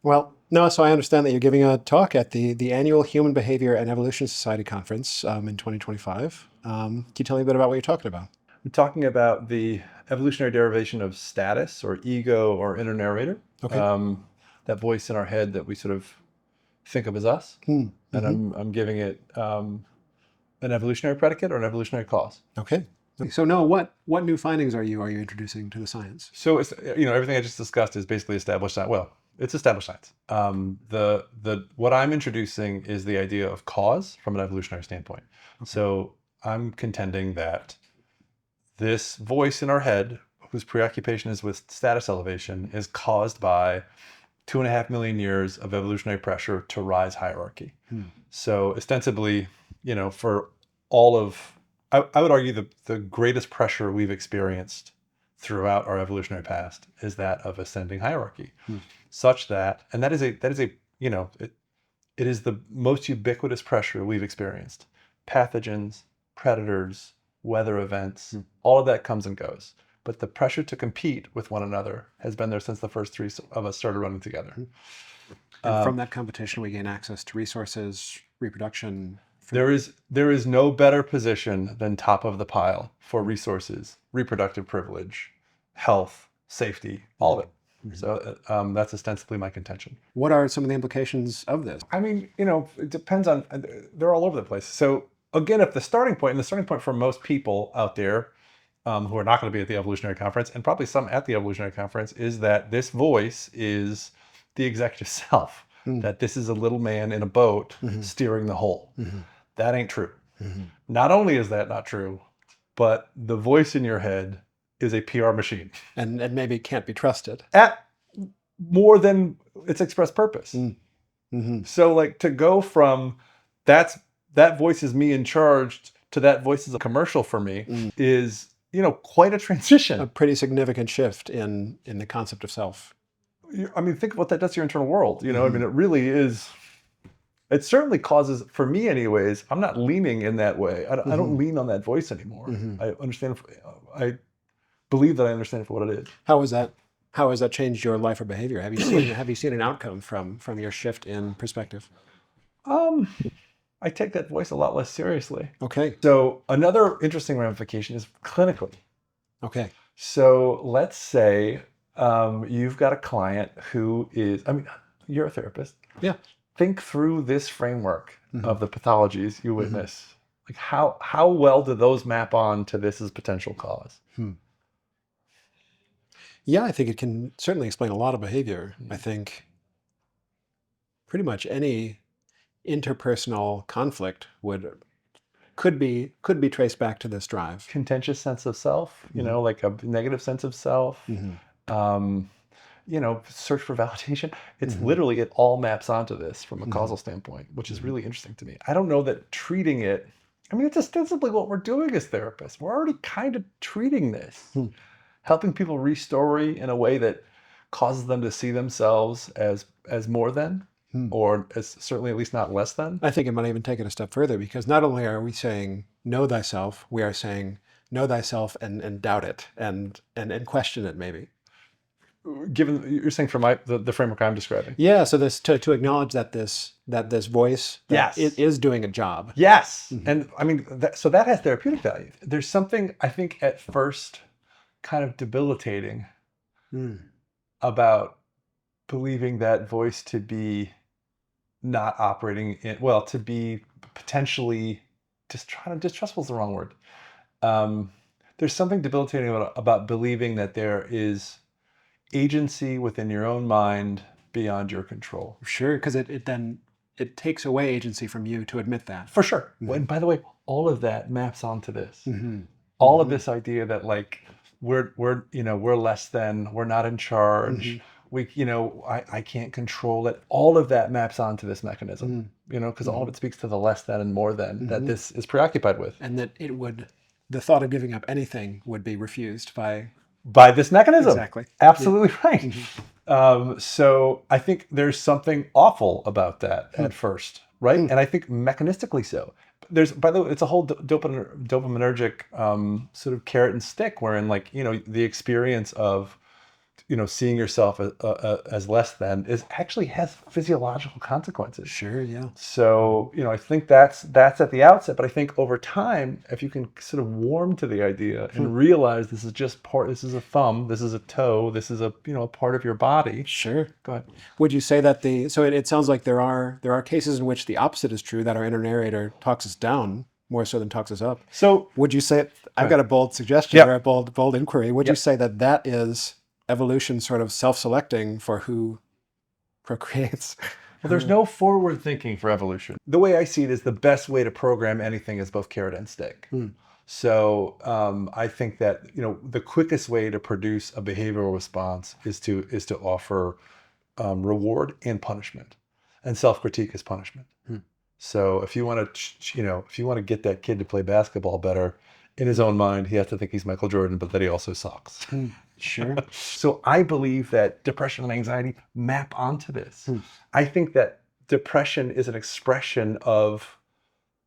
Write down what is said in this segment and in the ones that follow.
Well, no, so I understand that you're giving a talk at the annual Human Behavior and Evolution Society conference in 2025. Can you tell me a bit about what you're talking about? I'm talking about the evolutionary derivation of status or ego or inner narrator, Okay. um, that voice in our head that we sort of think of as us. Hmm. And Hmm. I'm giving it an evolutionary predicate or an evolutionary cause. Okay. So, Noah, what new findings are you introducing to the science? So it's, everything I just discussed is basically established science. Well, it's established science. The what I'm introducing is the idea of cause from an evolutionary standpoint. Okay. So I'm contending that this voice in our head, whose preoccupation is with status elevation, is caused by 2.5 million years of evolutionary pressure to rise hierarchy. Hmm. So ostensibly, for all of, I would argue the greatest pressure we've experienced throughout our evolutionary past is that of ascending hierarchy, Hmm. such that, and that is a, it is the most ubiquitous pressure we've experienced. Pathogens, predators, weather events, Hmm. all of that comes and goes. But the pressure to compete with one another has been there since the first three of us started running together. Hmm. And from that competition, we gain access to resources, reproduction. There is no better position than top of the pile for resources, reproductive privilege, health, safety, all of it. Mhm. So that's ostensibly my contention. What are some of the implications of this? I mean, it depends on, they're all over the place. So again, if the starting point, and the starting point for most people out there who are not going to be at the Evolutionary Conference, and probably some at the Evolutionary Conference, is that this voice is the executive self, Hmm. that this is a little man in a boat Hmm. steering the whole. Hmm. That ain't true. Hmm. Not only is that not true, but the voice in your head is a PR machine And maybe can't be trusted. at more than its express purpose. Mm-hmm. So like to go from that's that voice is me in charge to that voice is a commercial for me Mm. is, quite a transition. A pretty significant shift in the concept of self. I mean, think of what that does to your internal world. I Mm-hmm. mean, it really is. It certainly causes, for me anyways, I'm not leaning in that way. I Mm-hmm. don't lean on that voice anymore. Mm-hmm. I understand, I believe that I understand it for what it is. How has that how has that changed your life or behavior? Have you seen an outcome from your shift in perspective? Um, I take that voice a lot less seriously. Okay. So another interesting ramification is clinically. Okay. So let's say you've got a client who is, I mean, you're a therapist. Yeah. Think through this framework Mm-hmm. of the pathologies you Mm-hmm. witness. Like how well do those map on to this as potential cause? Hmm. Yeah, I think it can certainly explain a lot of behavior. I think pretty much any interpersonal conflict could be traced back to this drive. Contentious sense of self, Mm-hmm. like a negative sense of self. Mm-hmm. Um, search for validation. It's Mm-hmm. literally, it all maps onto this from a Mm-hmm. causal standpoint, which is Mm-hmm. really interesting to me. I don't know that treating it, I mean, it's ostensibly what we're doing as therapists. We're already kind of treating this, Hmm. helping people restory in a way that causes them to see themselves as more than, Hmm. or as certainly at least not less than. I think it might even take it a step further because not only are we saying know thyself, we are saying know thyself and doubt it and question it maybe. Given you're saying from the framework I'm describing. Yeah, so this to acknowledge that this voice that it Yes. is doing a job. Yes. Mhm. And I mean, so that has therapeutic value. There's something I think at first kind of debilitating Mm. about believing that voice to be not operating in, well, to be potentially distrustful is the wrong word. Um, there's something debilitating about believing that there is agency within your own mind beyond your control. Sure, because it then it takes away agency from you to admit that. For sure. Mhm. And by the way, all of that maps onto this. Mm-hmm. All of Mm-hmm. this idea that like we're less than, we're not in charge. Mm-hmm. I can't control it. All of that maps onto this mechanism, because all of Mm-hmm. it speaks to the less than and more than that Mm-hmm. this is preoccupied with And that the thought of giving up anything would be refused by this mechanism. exactly. Absolutely right. Mm-hmm. So I think there's something awful about that Hmm. at first, right? Hmm. And I think mechanistically so. There's, by the way, it's a whole dopaminergic sort of carrot and stick, wherein like the experience of seeing yourself as less than actually has physiological consequences. Sure, yeah. So, I think that's at the outset, but I think over time, if you can sort of warm to the idea and realize this is just this is a thumb, this is a toe, this is a part of your body. Sure. Go ahead. Would you say that so it sounds like there are cases in which the opposite is true, that our inner narrator talks us down more so than talks us up. So would you say, I've got a bold suggestion Yep. or a bold inquiry. Would you say that is evolution sort of self-selecting for who procreates? Well, there's no forward thinking for evolution. The way I see it is the best way to program anything is both carrot and stick. So I think that the quickest way to produce a behavioral response is to offer reward and punishment, and self-critique is punishment. So if you want to get that kid to play basketball better, in his own mind, he has to think he's Michael Jordan, but that he also sucks. Sure. So I believe that depression and anxiety map onto this. I think that depression is an expression of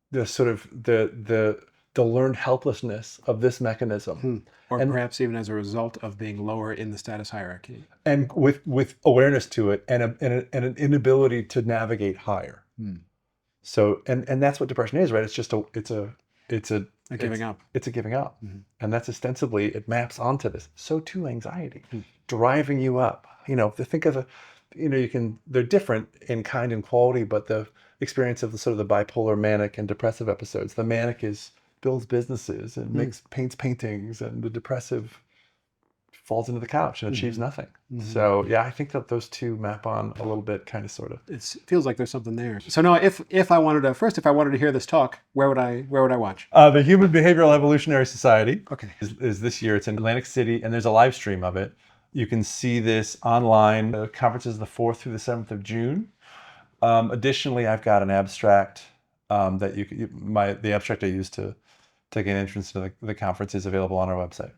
the sort of the learned helplessness of this mechanism. Or perhaps even as a result of being lower in the status hierarchy. And with awareness to it and an inability to navigate higher. So and that's what depression is, right? It's just a giving up. It's a giving up. And that's ostensibly, it maps onto this. So too anxiety, driving you up. Think of they're different in kind and quality, but the experience of the sort of the bipolar manic and depressive episodes. The manic builds businesses and paints paintings, and the depressive falls into the couch and achieves nothing. So yeah, I think that those two map on a little bit, kind of, sort of. It feels like there's something there. So Noah, if I wanted to hear this talk, where would I watch? The Human Behavioral Evolutionary Society. Okay. Is this year. It's in Atlantic City, and there's a live stream of it. You can see this online. The conference is the 4th through the 7th of June. Additionally, I've got an abstract that the abstract I used to gain entrance to the conference is available on our website.